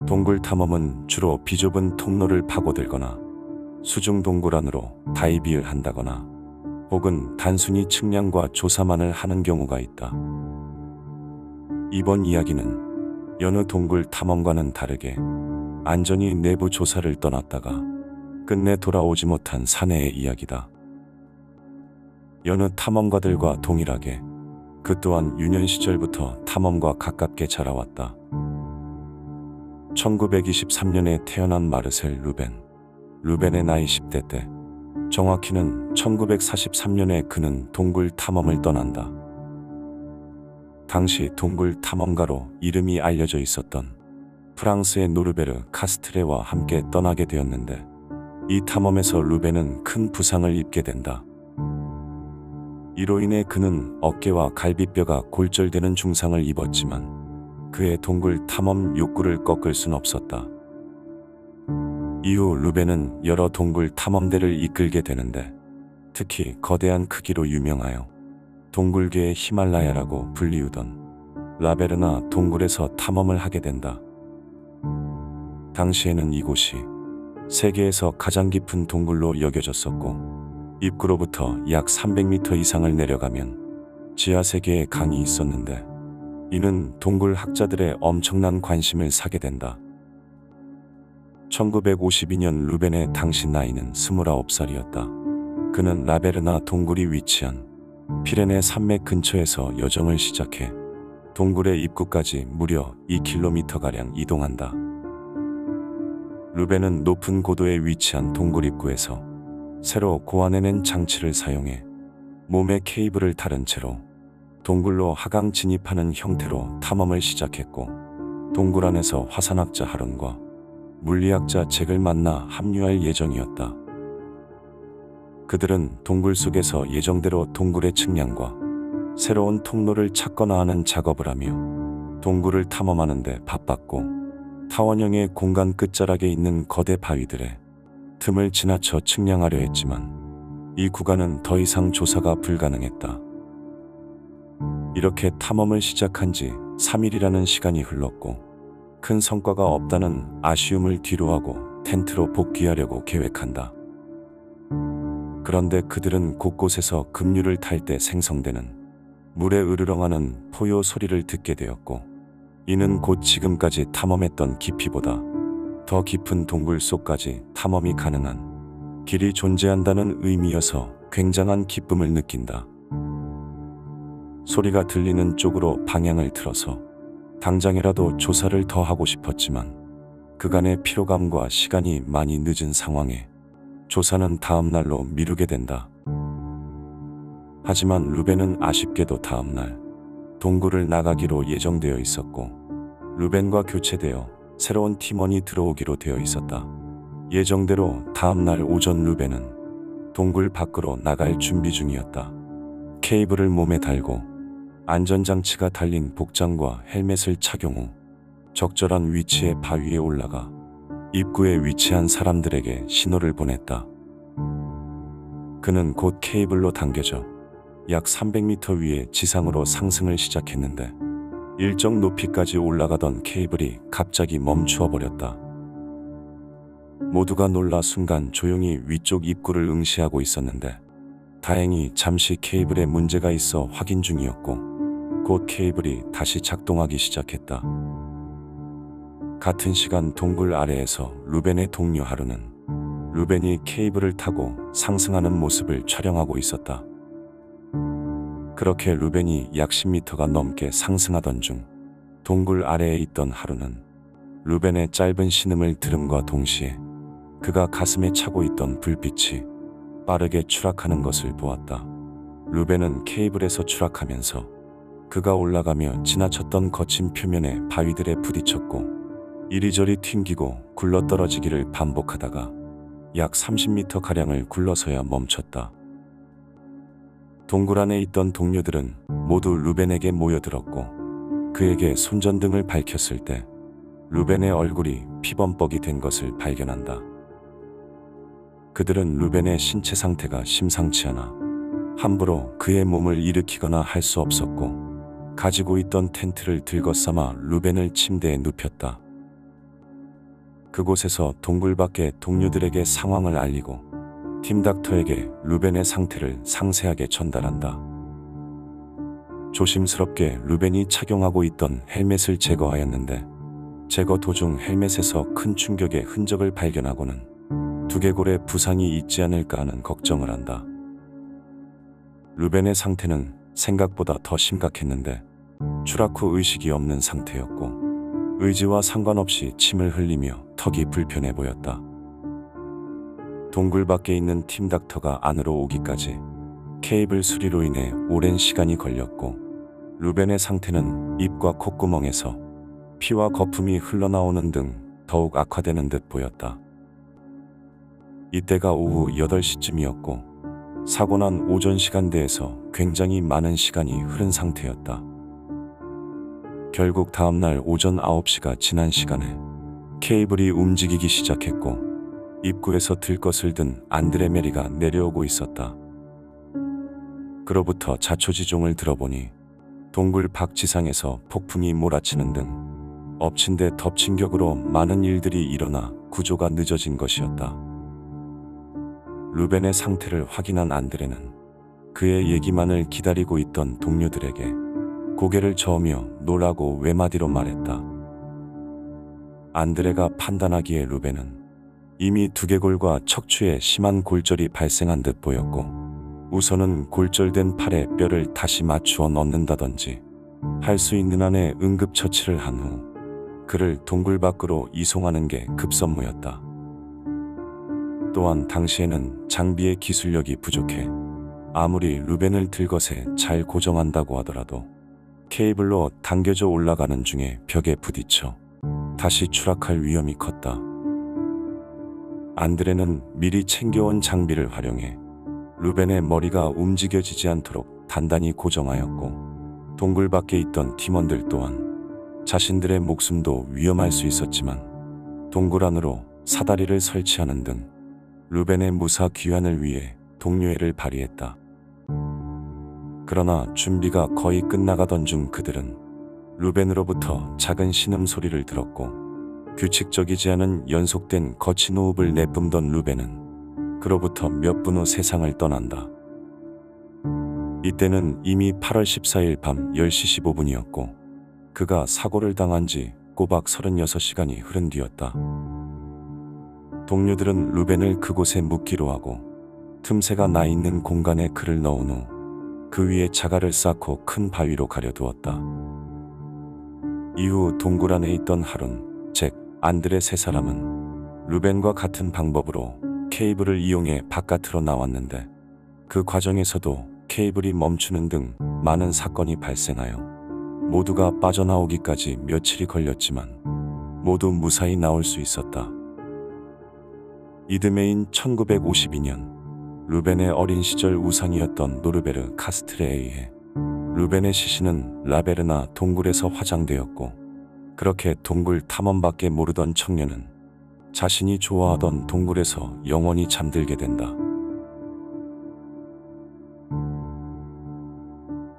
동굴 탐험은 주로 비좁은 통로를 파고들거나 수중 동굴 안으로 다이빙을 한다거나 혹은 단순히 측량과 조사만을 하는 경우가 있다. 이번 이야기는 여느 동굴 탐험과는 다르게 안전히 내부 조사를 떠났다가 끝내 돌아오지 못한 사내의 이야기다. 여느 탐험가들과 동일하게 그 또한 유년 시절부터 탐험과 가깝게 자라왔다. 1923년에 태어난 마르셀 루벤. 루벤의 나이 10대 때, 정확히는 1943년에 그는 동굴 탐험을 떠난다. 당시 동굴 탐험가로 이름이 알려져 있었던 프랑스의 노르베르 카스트레와 함께 떠나게 되었는데, 이 탐험에서 루벤은 큰 부상을 입게 된다. 이로 인해 그는 어깨와 갈비뼈가 골절되는 중상을 입었지만 그의 동굴 탐험 욕구를 꺾을 순 없었다. 이후 루벤은 여러 동굴 탐험대를 이끌게 되는데, 특히 거대한 크기로 유명하여 동굴계의 히말라야라고 불리우던 라베르나 동굴에서 탐험을 하게 된다. 당시에는 이곳이 세계에서 가장 깊은 동굴로 여겨졌었고, 입구로부터 약 300m 이상을 내려가면 지하 세계에 강이 있었는데, 이는 동굴 학자들의 엄청난 관심을 사게 된다. 1952년 루벤의 당시 나이는 29살이었다. 그는 라베르나 동굴이 위치한 피레네 산맥 근처에서 여정을 시작해 동굴의 입구까지 무려 2km가량 이동한다. 루벤은 높은 고도에 위치한 동굴 입구에서 새로 고안해낸 장치를 사용해 몸에 케이블을 달은 채로 동굴로 하강 진입하는 형태로 탐험을 시작했고, 동굴 안에서 화산학자 하룬과 물리학자 잭을 만나 합류할 예정이었다. 그들은 동굴 속에서 예정대로 동굴의 측량과 새로운 통로를 찾거나 하는 작업을 하며 동굴을 탐험하는 데 바빴고, 타원형의 공간 끝자락에 있는 거대 바위들의 틈을 지나쳐 측량하려 했지만 이 구간은 더 이상 조사가 불가능했다. 이렇게 탐험을 시작한 지 3일이라는 시간이 흘렀고, 큰 성과가 없다는 아쉬움을 뒤로하고 텐트로 복귀하려고 계획한다. 그런데 그들은 곳곳에서 급류를 탈 때 생성되는 물에 으르렁하는 포효 소리를 듣게 되었고, 이는 곧 지금까지 탐험했던 깊이보다 더 깊은 동굴 속까지 탐험이 가능한 길이 존재한다는 의미여서 굉장한 기쁨을 느낀다. 소리가 들리는 쪽으로 방향을 틀어서 당장이라도 조사를 더 하고 싶었지만 그간의 피로감과 시간이 많이 늦은 상황에 조사는 다음 날로 미루게 된다. 하지만 루벤은 아쉽게도 다음 날 동굴을 나가기로 예정되어 있었고, 루벤과 교체되어 새로운 팀원이 들어오기로 되어 있었다. 예정대로 다음 날 오전 루벤은 동굴 밖으로 나갈 준비 중이었다. 케이블을 몸에 달고 안전장치가 달린 복장과 헬멧을 착용 후 적절한 위치의 바위에 올라가 입구에 위치한 사람들에게 신호를 보냈다. 그는 곧 케이블로 당겨져 약 300m 위에 지상으로 상승을 시작했는데, 일정 높이까지 올라가던 케이블이 갑자기 멈추어 버렸다. 모두가 놀라 순간 조용히 위쪽 입구를 응시하고 있었는데, 다행히 잠시 케이블에 문제가 있어 확인 중이었고 곧 케이블이 다시 작동하기 시작했다. 같은 시간 동굴 아래에서 루벤의 동료 하루는 루벤이 케이블을 타고 상승하는 모습을 촬영하고 있었다. 그렇게 루벤이 약 10m가 넘게 상승하던 중 동굴 아래에 있던 하루는 루벤의 짧은 신음을 들음과 동시에 그가 가슴에 차고 있던 불빛이 빠르게 추락하는 것을 보았다. 루벤은 케이블에서 추락하면서 그가 올라가며 지나쳤던 거친 표면의 바위들에 부딪혔고, 이리저리 튕기고 굴러떨어지기를 반복하다가 약 30m가량을 굴러서야 멈췄다. 동굴 안에 있던 동료들은 모두 루벤에게 모여들었고, 그에게 손전등을 밝혔을 때 루벤의 얼굴이 피범벅이 된 것을 발견한다. 그들은 루벤의 신체 상태가 심상치 않아 함부로 그의 몸을 일으키거나 할 수 없었고, 가지고 있던 텐트를 들거삼아 루벤을 침대에 눕혔다. 그곳에서 동굴 밖의 동료들에게 상황을 알리고 팀닥터에게 루벤의 상태를 상세하게 전달한다. 조심스럽게 루벤이 착용하고 있던 헬멧을 제거하였는데 제거 도중 헬멧에서 큰 충격의 흔적을 발견하고는 두개골에 부상이 있지 않을까 하는 걱정을 한다. 루벤의 상태는 생각보다 더 심각했는데 추락 후 의식이 없는 상태였고 의지와 상관없이 침을 흘리며 턱이 불편해 보였다. 동굴 밖에 있는 팀닥터가 안으로 오기까지 케이블 수리로 인해 오랜 시간이 걸렸고 루벤의 상태는 입과 콧구멍에서 피와 거품이 흘러나오는 등 더욱 악화되는 듯 보였다. 이때가 오후 8시쯤이었고 사고 난 오전 시간대에서 굉장히 많은 시간이 흐른 상태였다. 결국 다음날 오전 9시가 지난 시간에 케이블이 움직이기 시작했고 입구에서 들것을 든 안드레 메리가 내려오고 있었다. 그로부터 자초지종을 들어보니 동굴 밖 지상에서 폭풍이 몰아치는 등 엎친 데 덮친 격으로 많은 일들이 일어나 구조가 늦어진 것이었다. 루벤의 상태를 확인한 안드레는 그의 얘기만을 기다리고 있던 동료들에게 고개를 저으며 놀라고 외마디로 말했다. 안드레가 판단하기에 루벤은 이미 두개골과 척추에 심한 골절이 발생한 듯 보였고 우선은 골절된 팔에 뼈를 다시 맞추어 넣는다든지 할 수 있는 한의 응급처치를 한 후 그를 동굴 밖으로 이송하는 게 급선무였다. 또한 당시에는 장비의 기술력이 부족해 아무리 루벤을 들것에 잘 고정한다고 하더라도 케이블로 당겨져 올라가는 중에 벽에 부딪혀 다시 추락할 위험이 컸다. 안드레는 미리 챙겨온 장비를 활용해 루벤의 머리가 움직여지지 않도록 단단히 고정하였고 동굴 밖에 있던 팀원들 또한 자신들의 목숨도 위험할 수 있었지만 동굴 안으로 사다리를 설치하는 등 루벤의 무사 귀환을 위해 동료애를 발휘했다. 그러나 준비가 거의 끝나가던 중 그들은 루벤으로부터 작은 신음소리를 들었고 규칙적이지 않은 연속된 거친 호흡을 내뿜던 루벤은 그로부터 몇 분 후 세상을 떠난다. 이때는 이미 8월 14일 밤 10시 15분이었고 그가 사고를 당한 지 꼬박 36시간이 흐른 뒤였다. 동료들은 루벤을 그곳에 묻기로 하고 틈새가 나 있는 공간에 그를 넣은 후 그 위에 자갈을 쌓고 큰 바위로 가려두었다. 이후 동굴 안에 있던 하룬, 잭, 안드레 세 사람은 루벤과 같은 방법으로 케이블을 이용해 바깥으로 나왔는데 그 과정에서도 케이블이 멈추는 등 많은 사건이 발생하여 모두가 빠져나오기까지 며칠이 걸렸지만 모두 무사히 나올 수 있었다. 이듬해인 1952년 루벤의 어린 시절 우상이었던 노르베르 카스틀에 의해 루벤의 시신은 라베르나 동굴에서 화장되었고 그렇게 동굴 탐험밖에 모르던 청년은 자신이 좋아하던 동굴에서 영원히 잠들게 된다.